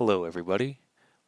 Hello everybody,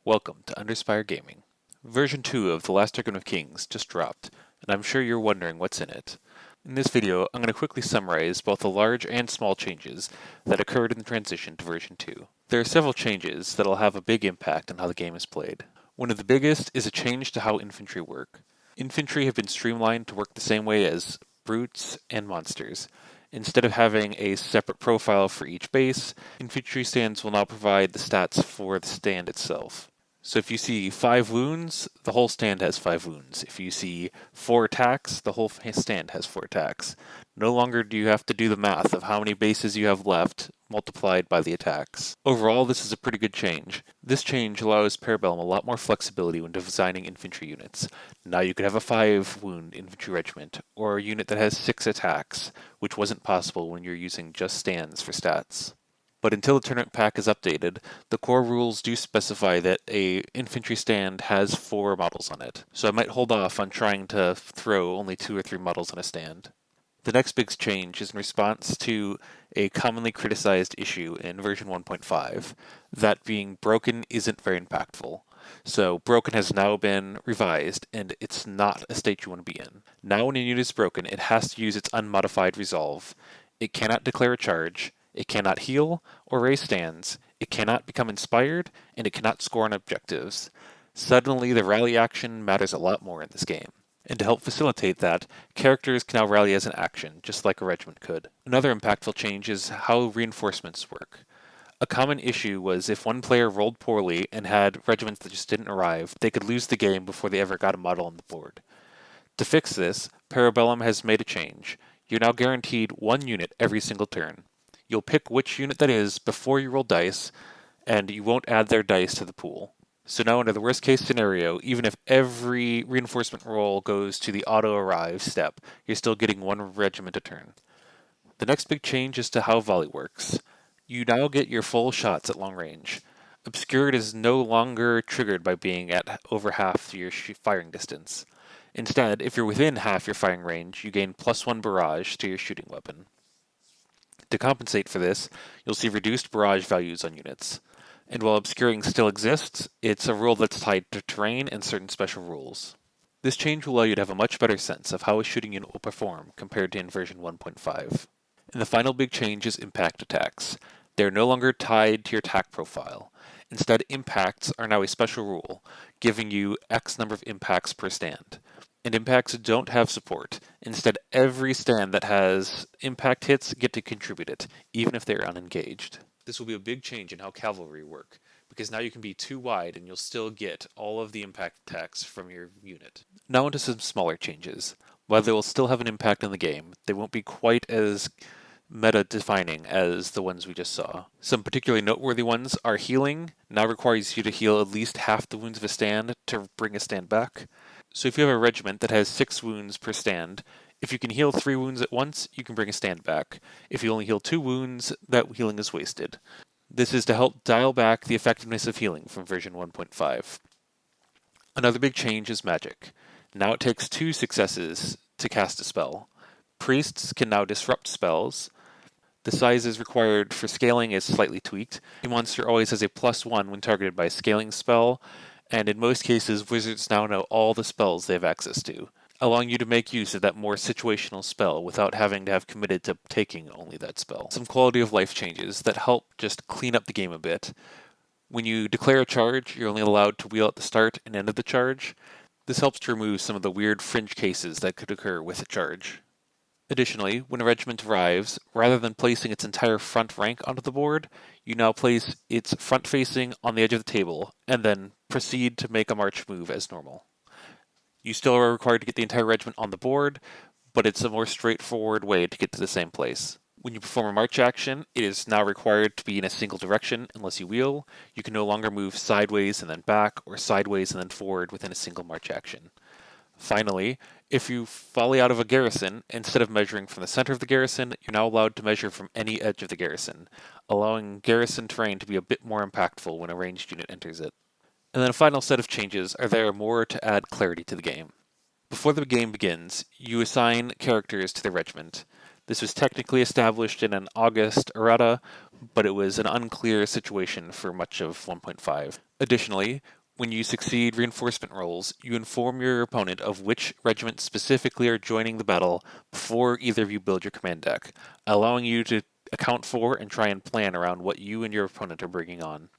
welcome to Underspire Gaming. Version 2 of The Last Tournament of Kings just dropped, and I'm sure you're wondering what's in it. In this video, I'm going to quickly summarize both the large and small changes that occurred in the transition to version 2. There are several changes that'll have a big impact on how the game is played. One of the biggest is a change to how infantry work. Infantry have been streamlined to work the same way as brutes and monsters. Instead of having a separate profile for each base, Infantry Stands will now provide the stats for the stand itself. So if you see 5 wounds, the whole stand has 5 wounds. If you see 4 attacks, the whole stand has 4 attacks. No longer do you have to do the math of how many bases you have left multiplied by the attacks. Overall, this is a pretty good change. This change allows Parabellum a lot more flexibility when designing infantry units. Now you could have a 5 wound infantry regiment, or a unit that has 6 attacks, which wasn't possible when you're using just stands for stats. But until the tournament pack is updated, the core rules do specify that a infantry stand has 4 models on it, so I might hold off on trying to throw only 2 or 3 models on a stand. The next big change is in response to a commonly criticized issue in version 1.5, that being broken isn't very impactful. So broken has now been revised, and it's not a state you want to be in. Now when a unit is broken, it has to use its unmodified resolve. It cannot declare a charge, it cannot heal or raise stands, it cannot become inspired, and it cannot score on objectives. Suddenly, the rally action matters a lot more in this game. And to help facilitate that, characters can now rally as an action, just like a regiment could. Another impactful change is how reinforcements work. A common issue was if one player rolled poorly and had regiments that just didn't arrive, they could lose the game before they ever got a model on the board. To fix this, Parabellum has made a change. You're now guaranteed 1 unit every single turn. You'll pick which unit that is before you roll dice, and you won't add their dice to the pool. So now under the worst case scenario, even if every reinforcement roll goes to the auto-arrive step, you're still getting 1 regiment a turn. The next big change is to how Volley works. You now get your full shots at long range. Obscured is no longer triggered by being at over half your firing distance. Instead, if you're within half your firing range, you gain +1 barrage to your shooting weapon. To compensate for this, you'll see reduced barrage values on units. And while obscuring still exists, it's a rule that's tied to terrain and certain special rules. This change will allow you to have a much better sense of how a shooting unit will perform compared to in version 1.5. And the final big change is impact attacks. They're no longer tied to your attack profile. Instead, impacts are now a special rule, giving you X number of impacts per stand. And impacts don't have support. Instead, every stand that has impact hits get to contribute it, even if they're unengaged. This will be a big change in how cavalry work, because now you can be too wide and you'll still get all of the impact attacks from your unit. Now onto some smaller changes. While they will still have an impact on the game, they won't be quite as meta-defining as the ones we just saw. Some particularly noteworthy ones are healing, now requires you to heal at least half the wounds of a stand to bring a stand back. So if you have a regiment that has 6 wounds per stand, if you can heal 3 wounds at once, you can bring a stand back. If you only heal 2 wounds, that healing is wasted. This is to help dial back the effectiveness of healing from version 1.5. Another big change is magic. Now it takes 2 successes to cast a spell. Priests can now disrupt spells. The sizes required for scaling is slightly tweaked. A monster always has a +1 when targeted by a scaling spell, and in most cases, wizards now know all the spells they have access to, allowing you to make use of that more situational spell without having to have committed to taking only that spell. Some quality of life changes that help just clean up the game a bit. When you declare a charge, you're only allowed to wheel at the start and end of the charge. This helps to remove some of the weird fringe cases that could occur with a charge. Additionally, when a regiment arrives, rather than placing its entire front rank onto the board, you now place its front facing on the edge of the table, and then proceed to make a march move as normal. You still are required to get the entire regiment on the board, but it's a more straightforward way to get to the same place. When you perform a march action, it is now required to be in a single direction unless you wheel. You can no longer move sideways and then back, or sideways and then forward within a single march action. Finally, if you volley out of a garrison, instead of measuring from the center of the garrison, you're now allowed to measure from any edge of the garrison, allowing garrison terrain to be a bit more impactful when a ranged unit enters it. And then a final set of changes are there more to add clarity to the game. Before the game begins, you assign characters to the regiment. This was technically established in an August errata, but it was an unclear situation for much of 1.5. Additionally, when you succeed reinforcement rolls, you inform your opponent of which regiments specifically are joining the battle before either of you build your command deck, allowing you to account for and try and plan around what you and your opponent are bringing on.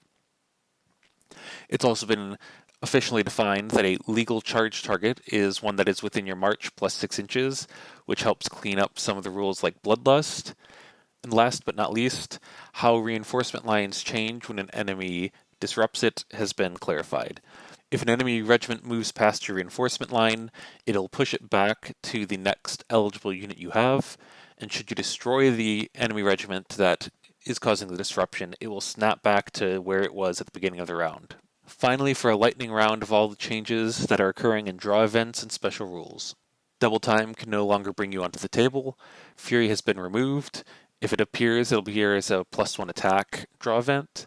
It's also been officially defined that a legal charge target is one that is within your march plus 6 inches, which helps clean up some of the rules like bloodlust. And last but not least, how reinforcement lines change when an enemy disrupts it has been clarified. If an enemy regiment moves past your reinforcement line, it'll push it back to the next eligible unit you have, and should you destroy the enemy regiment that is causing the disruption, it will snap back to where it was at the beginning of the round. Finally, for a lightning round of all the changes that are occurring in draw events and special rules. Double time can no longer bring you onto the table, Fury has been removed, if it appears, it'll appear as a +1 attack draw event,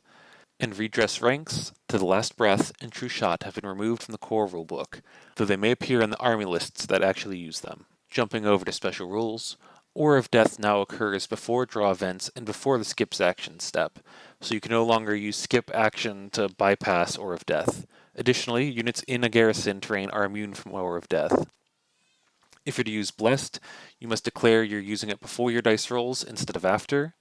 and redress ranks to the last breath and true shot have been removed from the core rulebook, though they may appear in the army lists that actually use them. Jumping over to special rules, Or of Death now occurs before draw events and before the skips action step, so you can no longer use skip action to bypass Or of Death. Additionally, units in a garrison terrain are immune from Or of Death. If you're to use Blessed, you must declare you're using it before your dice rolls instead of after.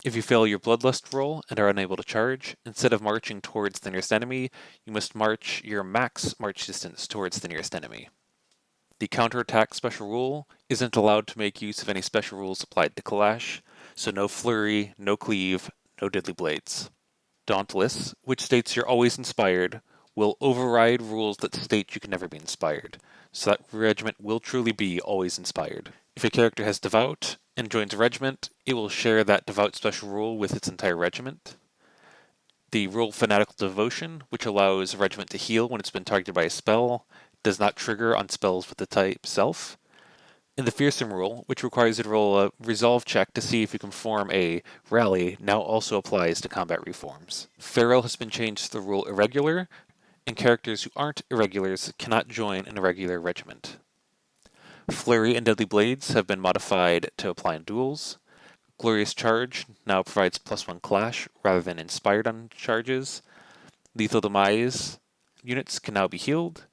If you fail your Bloodlust roll and are unable to charge, instead of marching towards the nearest enemy, you must march your max march distance towards the nearest enemy. The counterattack special rule isn't allowed to make use of any special rules applied to Kalash, so no Flurry, no Cleave, no Deadly Blades. Dauntless, which states you're always inspired, will override rules that state you can never be inspired, so that regiment will truly be always inspired. If a character has Devout and joins a regiment, it will share that Devout special rule with its entire regiment. The rule Fanatical Devotion, which allows a regiment to heal when it's been targeted by a spell, does not trigger on spells with the type Self. And the Fearsome rule, which requires you to roll a resolve check to see if you can form a rally, now also applies to combat reforms. Feral has been changed to the rule Irregular, and characters who aren't irregulars cannot join an irregular regiment. Flurry and Deadly Blades have been modified to apply in duels. Glorious Charge now provides +1 clash rather than inspired on charges. Lethal Demise units can now be healed.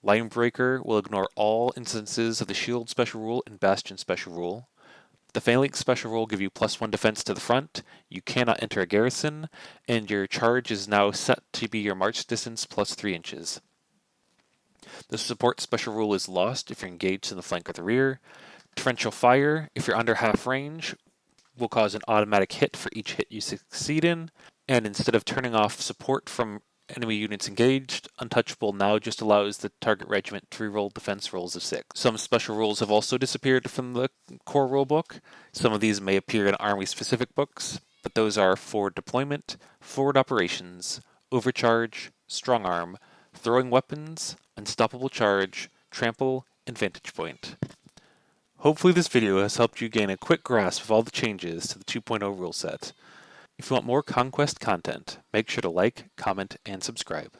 Linebreaker will ignore all instances of the Shield special rule and Bastion special rule. The Phalanx special rule give you +1 defense to the front, you cannot enter a garrison, and your charge is now set to be your march distance +3 inches. The Support special rule is lost if you're engaged in the flank or the rear. Torrential Fire, if you're under half range, will cause an automatic hit for each hit you succeed in, and instead of turning off support from enemy units engaged, Untouchable now just allows the target regiment to reroll defense rolls of 6. Some special rules have also disappeared from the core rulebook. Some of these may appear in army-specific books, but those are Forward Deployment, Forward Operations, Overcharge, Strong Arm, Throwing Weapons, Unstoppable Charge, Trample, and Vantage Point. Hopefully this video has helped you gain a quick grasp of all the changes to the 2.0 rule set. If you want more Conquest content, make sure to like, comment, and subscribe.